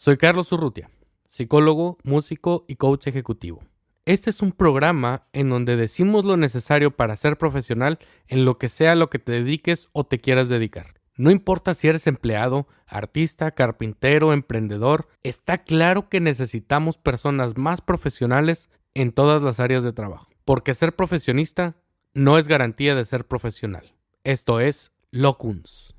Soy Carlos Urrutia, psicólogo, músico y coach ejecutivo. Este es un programa en donde decimos lo necesario para ser profesional en lo que sea a lo que te dediques o te quieras dedicar. No importa si eres empleado, artista, carpintero, emprendedor, está claro que necesitamos personas más profesionales en todas las áreas de trabajo. Porque ser profesionista no es garantía de ser profesional. Esto es Locuns.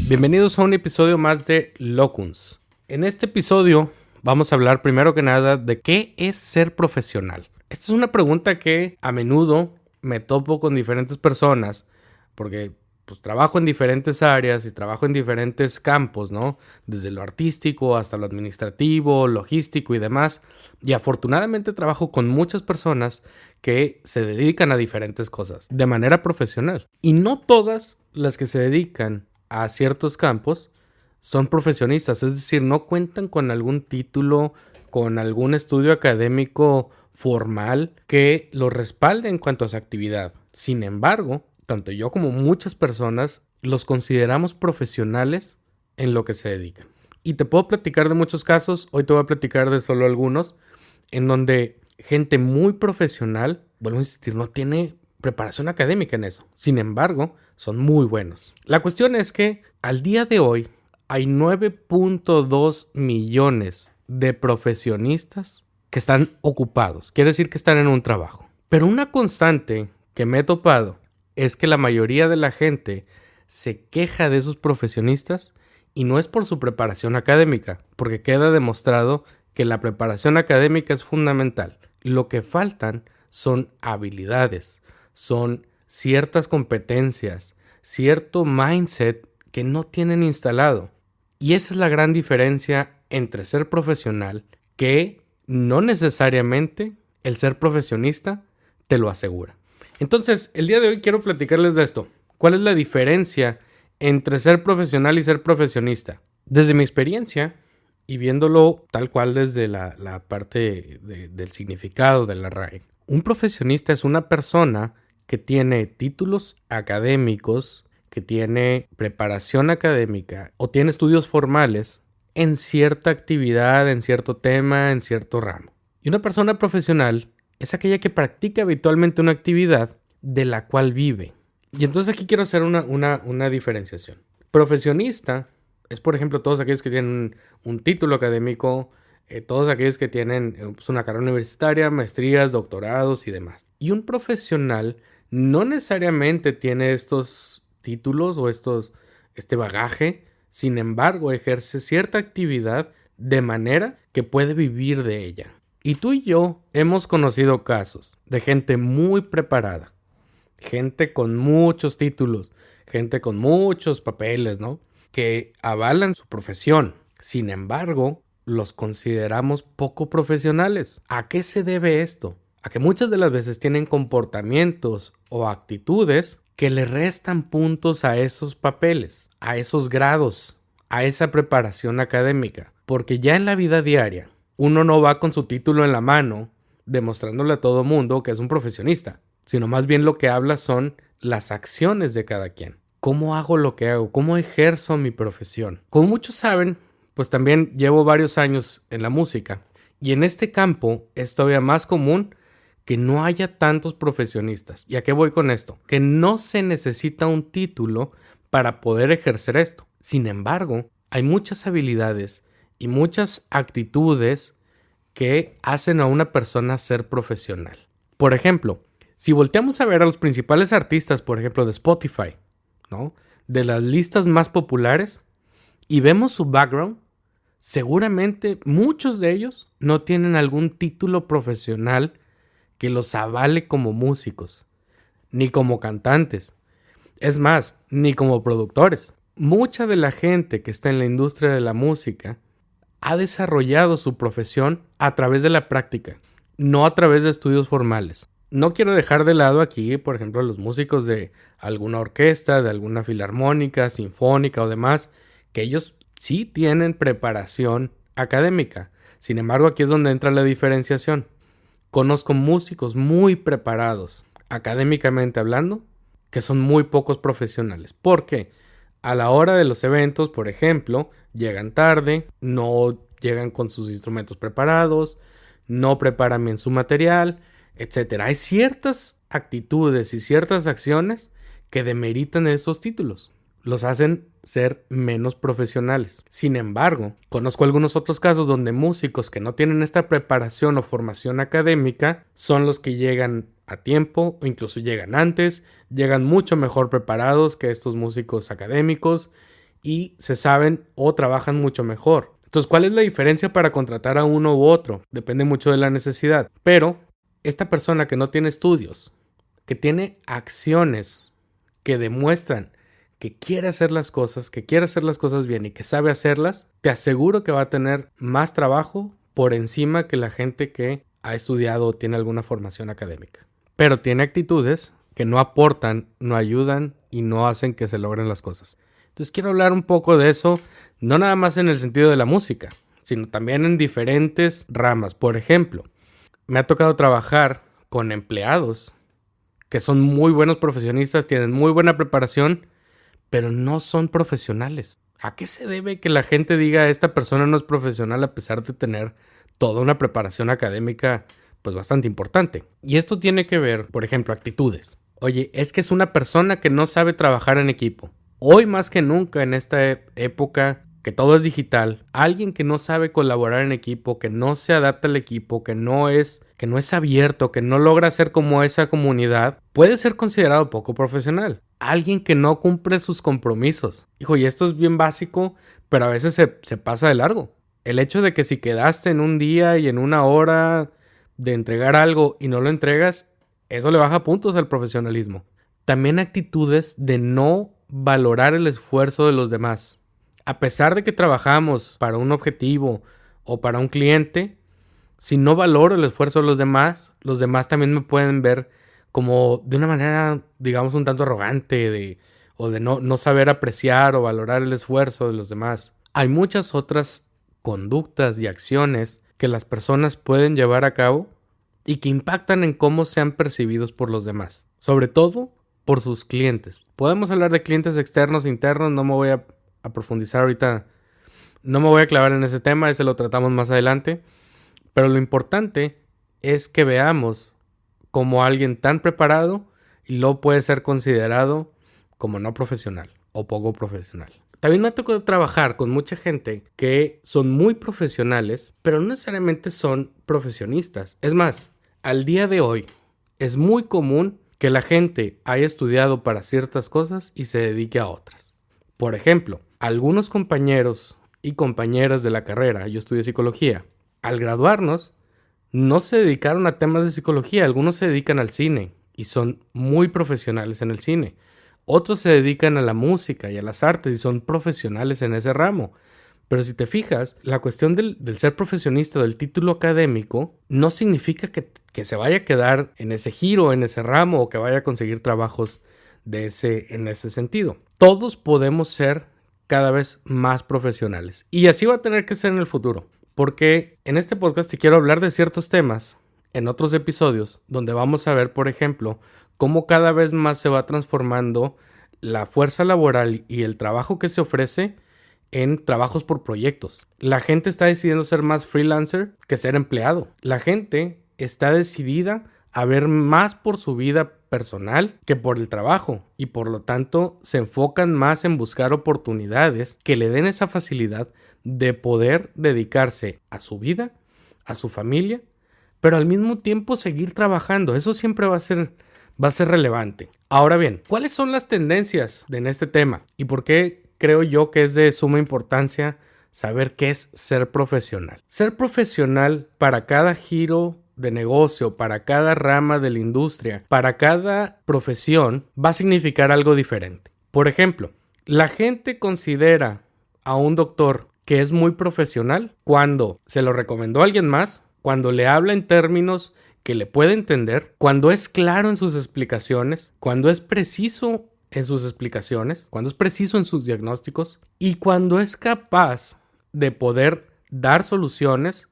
Bienvenidos a un episodio más de Locuns. En este episodio vamos a hablar primero que nada de qué es ser profesional. Esta es una pregunta que a menudo me topo con diferentes personas porque trabajo en diferentes áreas y trabajo en diferentes campos, ¿no? Desde lo artístico hasta lo administrativo, logístico y demás. Y afortunadamente trabajo con muchas personas que se dedican a diferentes cosas de manera profesional. Y no todas las que se dedican a ciertos campos son profesionistas, es decir, no cuentan con algún título, con algún estudio académico formal que los respalde en cuanto a su actividad. Sin embargo, tanto yo como muchas personas los consideramos profesionales en lo que se dedican. Y te puedo platicar de muchos casos, hoy te voy a platicar de solo algunos, en donde gente muy profesional, vuelvo a insistir, no tiene preparación académica en eso. Sin embargo, son muy buenos. La cuestión es que al día de hoy hay 9.2 millones de profesionistas que están ocupados. Quiere decir que están en un trabajo. Pero una constante que me he topado es que la mayoría de la gente se queja de esos profesionistas y no es por su preparación académica, porque queda demostrado que la preparación académica es fundamental. Lo que faltan son habilidades, son ciertas competencias, cierto mindset que no tienen instalado. Y esa es la gran diferencia entre ser profesional, que no necesariamente el ser profesionista te lo asegura. Entonces, el día de hoy quiero platicarles de esto. ¿Cuál es la diferencia entre ser profesional y ser profesionista? Desde mi experiencia y viéndolo tal cual desde la parte del significado de la RAE, un profesionista es una persona que tiene títulos académicos, que tiene preparación académica o tiene estudios formales en cierta actividad, en cierto tema, en cierto ramo. Y una persona profesional es aquella que practica habitualmente una actividad de la cual vive. Y entonces aquí quiero hacer una diferenciación. Profesionista es, por ejemplo, todos aquellos que tienen un título académico, todos aquellos que tienen una carrera universitaria, maestrías, doctorados y demás. Y un profesional no necesariamente tiene estos títulos o este bagaje, sin embargo ejerce cierta actividad de manera que puede vivir de ella. Y tú y yo hemos conocido casos de gente muy preparada, gente con muchos títulos, gente con muchos papeles, ¿no? Que avalan su profesión. Sin embargo, los consideramos poco profesionales. ¿A qué se debe esto? A que muchas de las veces tienen comportamientos o actitudes que le restan puntos a esos papeles, a esos grados, a esa preparación académica. Porque ya en la vida diaria, uno no va con su título en la mano demostrándole a todo mundo que es un profesionista, sino más bien lo que habla son las acciones de cada quien. ¿Cómo hago lo que hago? ¿Cómo ejerzo mi profesión? Como muchos saben, pues también llevo varios años en la música y en este campo es todavía más común que no haya tantos profesionistas. ¿Y a qué voy con esto? Que no se necesita un título para poder ejercer esto. Sin embargo, hay muchas habilidades y muchas actitudes que hacen a una persona ser profesional. Por ejemplo, si volteamos a ver a los principales artistas, por ejemplo, de Spotify, ¿no? De las listas más populares, y vemos su background, seguramente muchos de ellos no tienen algún título profesional que los avale como músicos, ni como cantantes, es más, ni como productores. Mucha de la gente que está en la industria de la música ha desarrollado su profesión a través de la práctica, no a través de estudios formales. No quiero dejar de lado aquí, por ejemplo, los músicos de alguna orquesta, de alguna filarmónica, sinfónica o demás, que ellos sí tienen preparación académica. Sin embargo, aquí es donde entra la diferenciación. Conozco músicos muy preparados, académicamente hablando, que son muy pocos profesionales. ¿Por qué? A la hora de los eventos, por ejemplo, llegan tarde, no llegan con sus instrumentos preparados, no preparan bien su material, etcétera. Hay ciertas actitudes y ciertas acciones que demeritan esos títulos, los hacen ser menos profesionales. Sin embargo, conozco algunos otros casos donde músicos que no tienen esta preparación o formación académica son los que llegan a tiempo o incluso llegan antes, llegan mucho mejor preparados que estos músicos académicos y se saben o trabajan mucho mejor. Entonces, ¿cuál es la diferencia para contratar a uno u otro? Depende mucho de la necesidad. Pero esta persona que no tiene estudios, que tiene acciones que demuestran que quiere hacer las cosas, que quiere hacer las cosas bien y que sabe hacerlas, te aseguro que va a tener más trabajo por encima que la gente que ha estudiado o tiene alguna formación académica. Pero tiene actitudes que no aportan, no ayudan y no hacen que se logren las cosas. Entonces quiero hablar un poco de eso, no nada más en el sentido de la música, sino también en diferentes ramas. Por ejemplo, me ha tocado trabajar con empleados que son muy buenos profesionistas, tienen muy buena preparación, pero no son profesionales. ¿A qué se debe que la gente diga esta persona no es profesional a pesar de tener toda una preparación académica pues bastante importante? Y esto tiene que ver, por ejemplo, actitudes. Oye, es que es una persona que no sabe trabajar en equipo. Hoy más que nunca en esta época que todo es digital, alguien que no sabe colaborar en equipo, que no se adapta al equipo, que no es abierto, que no logra ser como esa comunidad, puede ser considerado poco profesional. Alguien que no cumple sus compromisos. Hijo, y esto es bien básico, pero a veces se pasa de largo. El hecho de que si quedaste en un día y en una hora de entregar algo y no lo entregas, eso le baja puntos al profesionalismo. También actitudes de no valorar el esfuerzo de los demás. A pesar de que trabajamos para un objetivo o para un cliente, si no valoro el esfuerzo de los demás también me pueden ver como de una manera, digamos, un tanto arrogante o de no saber apreciar o valorar el esfuerzo de los demás. Hay muchas otras conductas y acciones que las personas pueden llevar a cabo y que impactan en cómo sean percibidos por los demás. Sobre todo por sus clientes. Podemos hablar de clientes externos, internos, no me voy a profundizar ahorita, no me voy a clavar en ese tema, ese lo tratamos más adelante. Pero lo importante es que veamos como alguien tan preparado y luego puede ser considerado como no profesional o poco profesional. También me ha tocado trabajar con mucha gente que son muy profesionales, pero no necesariamente son profesionistas. Es más, al día de hoy es muy común que la gente haya estudiado para ciertas cosas y se dedique a otras. Por ejemplo, algunos compañeros y compañeras de la carrera, yo estudié psicología, al graduarnos, no se dedicaron a temas de psicología. Algunos se dedican al cine y son muy profesionales en el cine. Otros se dedican a la música y a las artes y son profesionales en ese ramo. Pero si te fijas, la cuestión del ser profesionista, del título académico, no significa que se vaya a quedar en ese giro, en ese ramo, o que vaya a conseguir trabajos en ese sentido. Todos podemos ser cada vez más profesionales. Y así va a tener que ser en el futuro. Porque en este podcast te quiero hablar de ciertos temas en otros episodios donde vamos a ver, por ejemplo, cómo cada vez más se va transformando la fuerza laboral y el trabajo que se ofrece en trabajos por proyectos. La gente está decidiendo ser más freelancer que ser empleado. La gente está decidida a ver más por su vida personal que por el trabajo y por lo tanto se enfocan más en buscar oportunidades que le den esa facilidad de poder dedicarse a su vida, a su familia, pero al mismo tiempo seguir trabajando. Eso siempre va a ser relevante. Ahora bien, ¿cuáles son las tendencias en este tema? ¿Y por qué creo yo que es de suma importancia saber qué es ser profesional? Ser profesional para cada giro de negocio, para cada rama de la industria, para cada profesión, va a significar algo diferente. Por ejemplo, la gente considera a un doctor que es muy profesional cuando se lo recomendó a alguien más, cuando le habla en términos que le puede entender, cuando es claro en sus explicaciones, cuando es preciso en sus explicaciones, cuando es preciso en sus diagnósticos y cuando es capaz de poder dar soluciones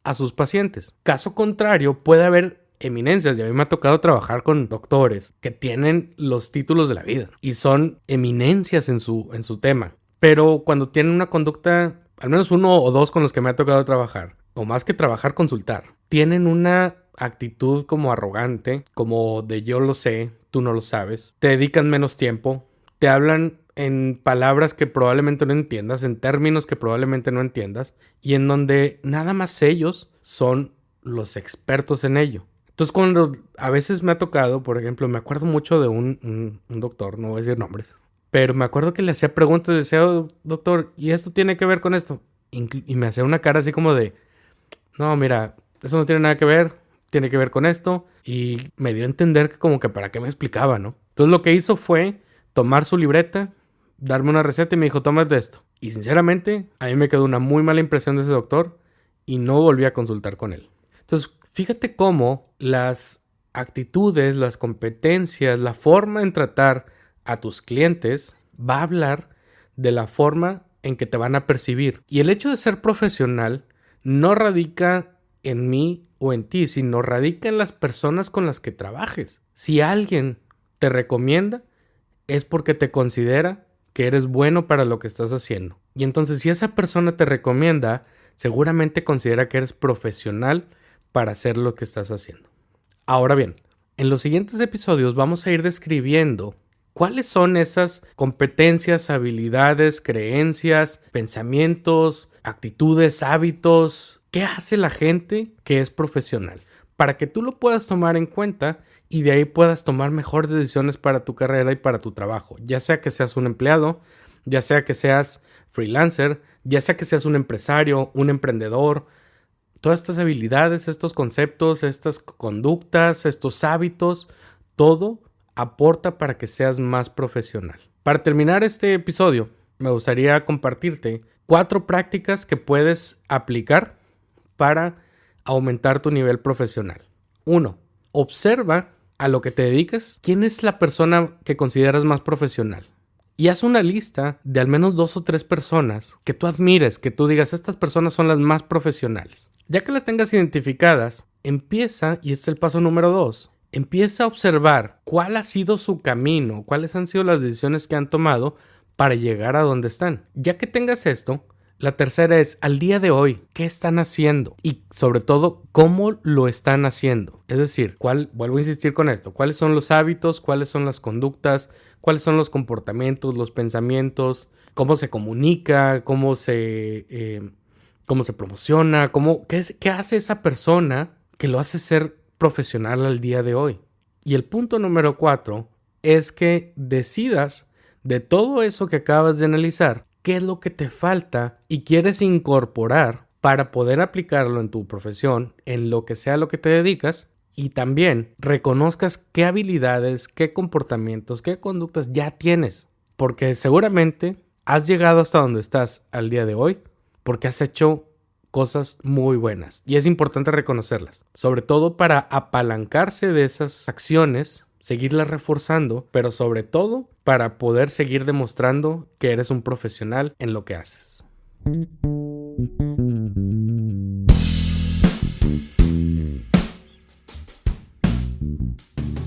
a sus pacientes. Caso contrario, puede haber eminencias, y a mí me ha tocado trabajar con doctores que tienen los títulos de la vida y son eminencias en su tema, pero cuando tienen una conducta, al menos uno o dos con los que me ha tocado trabajar, o más que trabajar, consultar, tienen una actitud como arrogante, como de yo lo sé, tú no lo sabes, te dedican menos tiempo, te hablan en palabras que probablemente no entiendas, en términos que probablemente no entiendas, y en donde nada más ellos son los expertos en ello. Entonces, cuando a veces me ha tocado, por ejemplo, me acuerdo mucho de un doctor, no voy a decir nombres, pero me acuerdo que le hacía preguntas y decía, oh, doctor, ¿y esto tiene que ver con esto? Y me hacía una cara así como de, no, mira, eso no tiene nada que ver, tiene que ver con esto, y me dio a entender que como que para qué me explicaba, ¿no? Entonces lo que hizo fue tomar su libreta, darme una receta y me dijo, tómate esto. Y sinceramente, a mí me quedó una muy mala impresión de ese doctor y no volví a consultar con él. Entonces, fíjate cómo las actitudes, las competencias, la forma en tratar a tus clientes va a hablar de la forma en que te van a percibir. Y el hecho de ser profesional no radica en mí o en ti, sino radica en las personas con las que trabajes. Si alguien te recomienda, es porque te considera que eres bueno para lo que estás haciendo. Y entonces, si esa persona te recomienda, seguramente considera que eres profesional para hacer lo que estás haciendo. Ahora bien, en los siguientes episodios vamos a ir describiendo cuáles son esas competencias, habilidades, creencias, pensamientos, actitudes, hábitos, qué hace la gente que es profesional, para que tú lo puedas tomar en cuenta y de ahí puedas tomar mejores decisiones para tu carrera y para tu trabajo, ya sea que seas un empleado, ya sea que seas freelancer, ya sea que seas un empresario, un emprendedor. Todas estas habilidades, estos conceptos, estas conductas, estos hábitos, todo aporta para que seas más profesional. Para terminar este episodio, me gustaría compartirte 4 prácticas que puedes aplicar para aumentar tu nivel profesional. 1. Observa a lo que te dedicas. ¿Quién es la persona que consideras más profesional? Y haz una lista de al menos 2 o 3 personas que tú admires, que tú digas, estas personas son las más profesionales. Ya que las tengas identificadas, empieza, y este es el paso número 2, empieza a observar cuál ha sido su camino, cuáles han sido las decisiones que han tomado para llegar a donde están. Ya que tengas esto, la tercera es, al día de hoy, ¿qué están haciendo? Y sobre todo, ¿cómo lo están haciendo? Es decir, vuelvo a insistir con esto, ¿cuáles son los hábitos? ¿Cuáles son las conductas? ¿Cuáles son los comportamientos, los pensamientos? ¿Cómo se comunica? ¿Cómo se promociona? ¿Qué hace esa persona que lo hace ser profesional al día de hoy? Y el punto número 4 es que decidas de todo eso que acabas de analizar, qué es lo que te falta y quieres incorporar para poder aplicarlo en tu profesión, en lo que sea lo que te dedicas, y también reconozcas qué habilidades, qué comportamientos, qué conductas ya tienes, porque seguramente has llegado hasta donde estás al día de hoy porque has hecho cosas muy buenas y es importante reconocerlas, sobre todo para apalancarse de esas acciones, seguirlas reforzando, pero sobre todo para poder seguir demostrando que eres un profesional en lo que haces.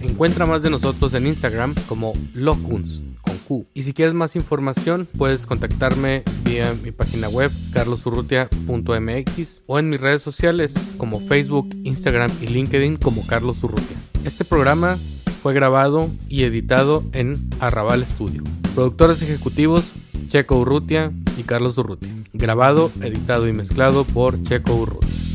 Encuentra más de nosotros en Instagram como Locuns con Q. Y si quieres más información, puedes contactarme vía mi página web carlosurrutia.mx o en mis redes sociales como Facebook, Instagram y LinkedIn como Carlos Urrutia. Este programa fue grabado y editado en Arrabal Studio. Productores ejecutivos Checo Urrutia y Carlos Urrutia. Grabado, editado y mezclado por Checo Urrutia.